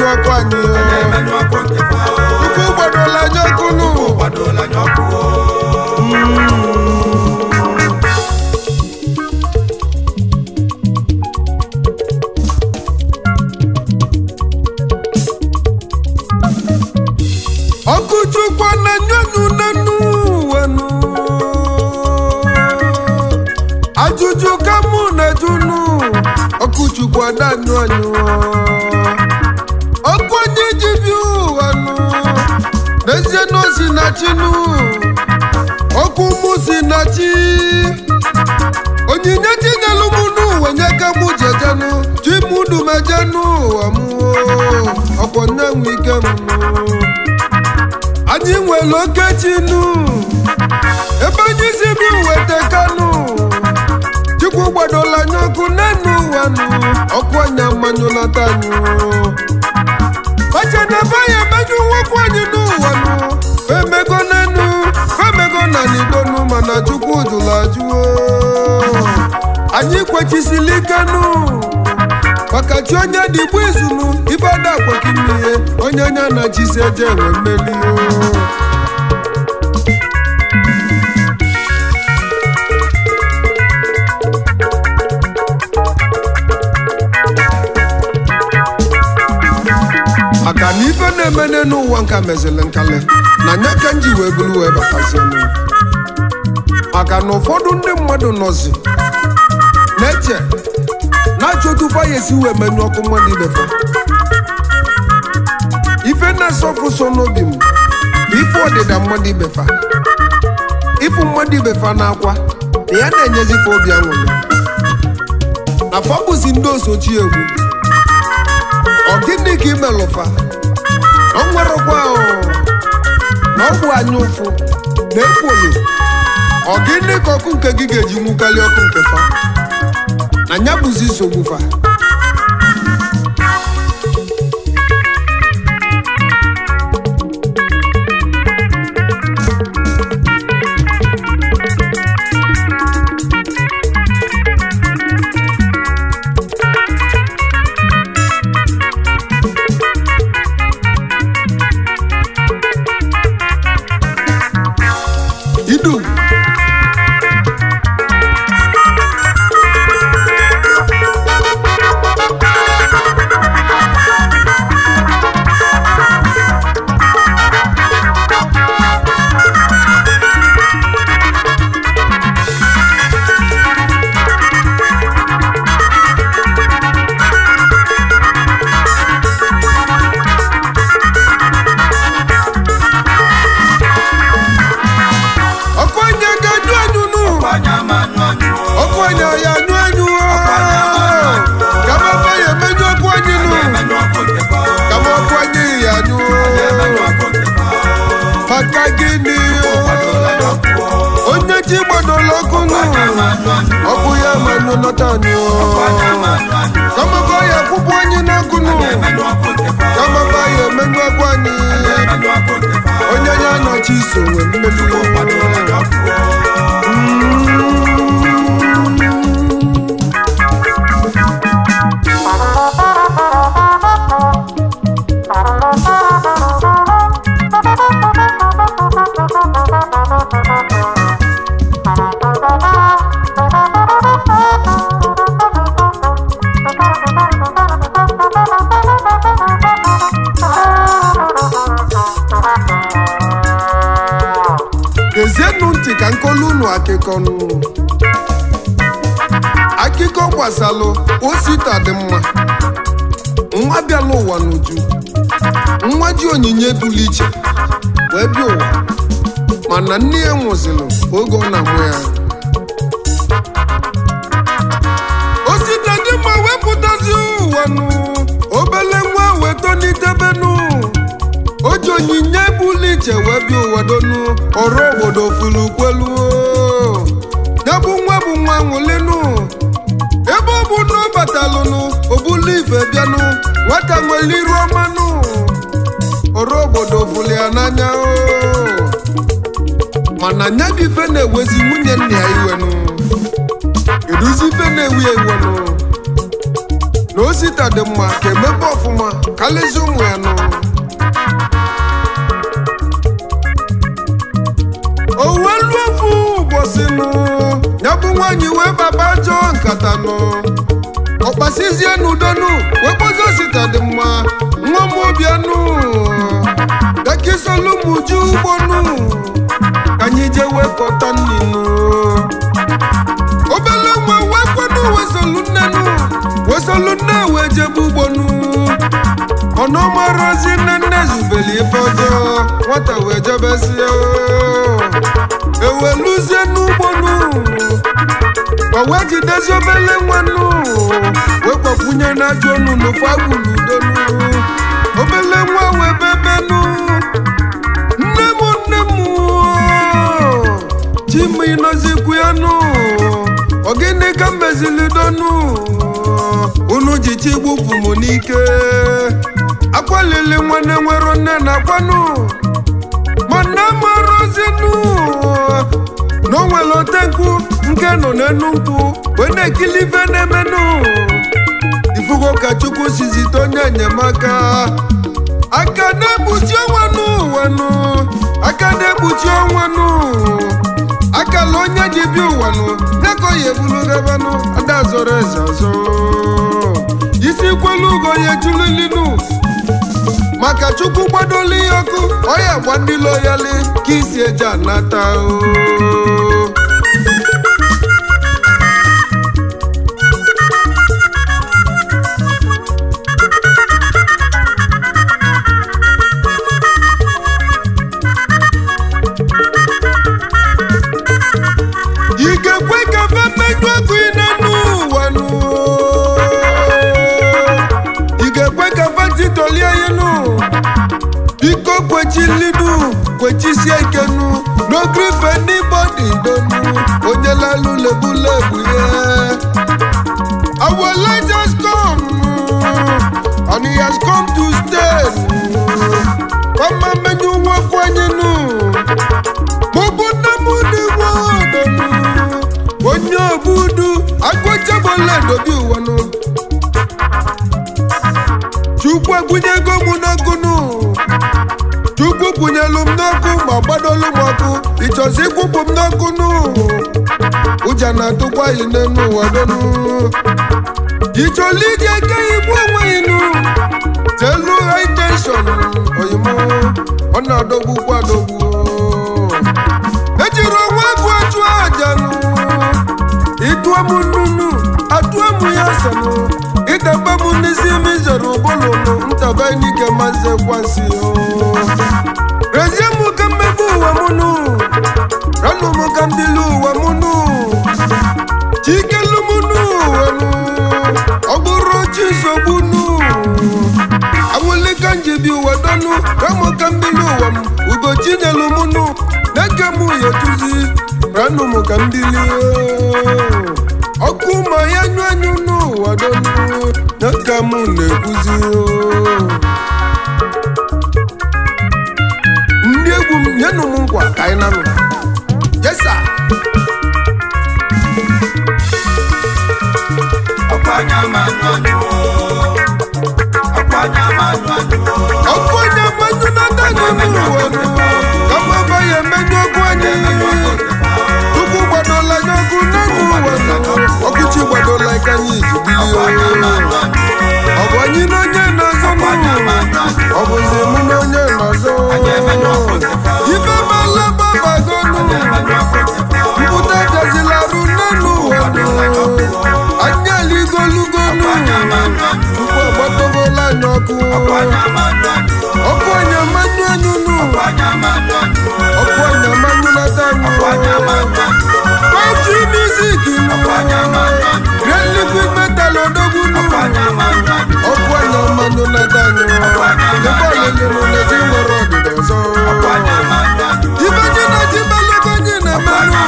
na-emenụ ọkụ anyị Chukwu gbadola anyị ọkụ nụ ọkụ Chukwu na-enyenụ n'enu wenu ajụjụ ka mụ na-ejunu ọkụ Chukwu adanyụ anyụ ọkụ onye ji bi ụwa nụ n'ezie na o si na chi nụ ọkụ mụ si na chi onyinye tinyelu mụ n'ụwa nye ka mụ jejenụ chi mụ dumejenụ ụwa mụ ọkwọ nne nwe ike m anyị nwere oke chi nụ ebe anyị si bi weta kanụ Chukwu gbadola anyị ọkụ n'enu ụwa nụ ọkụ anya manyụlata anyị Bacha na baya emenyu nwoke anyị n'ụwa nụ femego n'enu femego na n'idonu mana Chukwu jụrụ ajụ anyị kwechisili ike nụ maka chi onye dịgbu izunu ife ada kwekimihe onye anya na chisi eje enwe mmeli maka na ife na-emene n'ụwa nka mezili nkale na nya ka nji wee bulu wee batazienu maka na ụfọdụ ndị mmadụ nọzi na-eche na-achọ otu fa ya esi wee menyu ọkụ mmadụ ibefa ife na-asọfụ so n'obi m ife ọdịda mmadụ ibefa ịfụ mmadụ ibefa na-akwa na ya na-enyezife obi aṅụrị na fa bụzi ndị osochi egwu ọ gịnị ka imelụfa ọ nwerekwa na ọ bụ anya ụfụ na ekwolu ọ gịnị ka ọkụ nke gị ga-eji nwụkarị ọkụ nke fa na nya bụzi nsogbu fa idu maka gịnị onye chi gbadola ọkụ nụ ọkụ ya manụ nọtanụ kamaba ya akwụkwọ anyị n'ọkụ nụ kamaba ya emenụ ọkụ anyị onye ya nọchi iso nwe mmelu gezienụ ntị ka nkolu unu akụkọ gbasalụ osita dị mma nwa bịala ụwa n'uju nwa ji onyinye pụrụ iche wee bịa ụwa mana nne ya nwụzịlụ oge ọ na-amụ ya osita dị mma wee pụtazi ụwa nụ obele nwa wee tonitebenu o ji onyinye pụrụ iche wee bịa ụwa donu ọrụ obodo furu kwelu ya bụ nwa nwụlinu ebe ọ bụ na ọ batalụnụ obulu ife bịanụ nwata nwere iru ọmanụ ọrụ obodo fụrụ ya n'anya mana nya bụ ife na-ewezi nwunye nna ya iwenụ eduzi ife na-ewu ya iwenụ na osita dị mma ka emebe ọfụma kalịzi ụmụ ya nọ owelu ofu ụbọchị nụ ya bụ nwaanyị wee baba jọọ nkata nụ ọkpasizie n'udonu wee kpozi osita dị mma nwa m obianụ dakisolu m ju ugbo nụ ka anyị jee wekọta nninu obele nwa wee kwenu wesolu nne wee jebe ugbo nụ ọnụmarozi nne zubeli ife ọjọọ nwata wee jebezie eweluzie n'ugbo nụ o wee jidezi obele nwanụ wee kwakwunye n'ajọ ọnụ n'ofe agwụ n'udonu obele nwa wee bebenụ nne m chima ịnọzikwu ya nụ ogini ka mmezili donu unu ji chi gbupụ m n'ike akwalili nwanne nwere nne na akwanụ mana marozinu na o nwere otenkwu nke nọ n'enu nkwụ wee na-ekili ife na-emenụ ifugo ka Chukwu si zite onye enyemaka aka na-ekpuchi ọnwa n'ụwa nụ aka na-ekpuchi ọnwa nụ akala onye ji bịa ụwa nụ deko ya ebulu gabanụ ada zọrọ eze ọzọ isi kwelu ugo ya ejulilinu maka Chukwu gbadoli ya ọkụ ọya gbandilo ya li ka isi eji anata biko kwechilidu kwechisie ikenu no gree for anybody donu onye lalu lebulebu ye our light has come and he has come to stay kama menyu wakwanyenu mobona mudi wadonu onye obudu agwachabole dobi wanu Chukwu agwunyego mụ n'ọkụnụ Chukwu kwunyelu m n'ọkụ ma gbadolu m ọkụ ịchọzi ikwupụ m n'ọkụnụ ụja na-atụkwa yi n'enu ụwa donu ịchọli iji aka igbu onwe inụ telu high tension oyimo ọ na-adọgbukwa adọgbu ejiri onwe egwu achụ ajanụ ịtụọ m nnunu atụọ m ya sanụ itaba mu n'isi mi zoro bololo ntaba n'ike maze kwansi rezie mu ka mmebu ụwa munu ranu mu ka mbilu ụwa munu chikelu munu wanu ọgbụrụ chi sogbunu awulika njebi ụwa donu ramu ka mbilu ụwa m ugochi nyelu munu neke mu yetuzi ranu mu ka mbili ọkụ ma ya nyụ anyụ n'ụwa donu n'aka mụ na-ekwuzi ndị egwu m nyenụ m nkwa ka anyị nanụ yesa ọkwanya mmanụ na-adanye n'ụwa kama ọba ya emenye ọgwụ anyị Chukwu gbadola nye ọkụ n'elu ụwa ọkụchi gbadola ka anyị ji bilie ọ bụ anyị na onye na-azọ ọ bụzi mụ na onye na-azọ ife mala babagonu mpụta jazilarụ n'elu ụwa anya ligolugonu Chukwu agbatogola anya ọkụ anya mmanụ anyụnụ ọkụ anya mmanụ nata Country music Great liquid metal odogunu ọkụ anya mmanụ nata ebe ọlụlụrụ na-eji nwere ọdịda ọzọ ibe gị na ji balụgo gị na mmanụ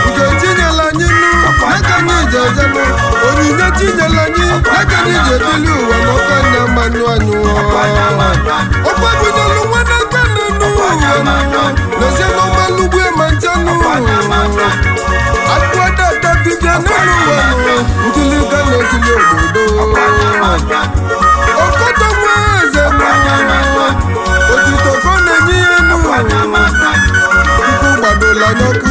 nke tinyela anyị nụ n'aka anyị ji ejenụ onyinye tinyela anyị n'aka anyị ji ebili ụwa na ọkụ anya mmanụ anyụ ọkwabunyelu nwa n'aka n'enu lezie n'ụgbọelugwu ma nchanụ akụada tabibia n'elu ụwa nkili ga na-etili obodo okoto nwa eze otito ka ọ na-enye ya enu Chukwu gbadola n'ọkụ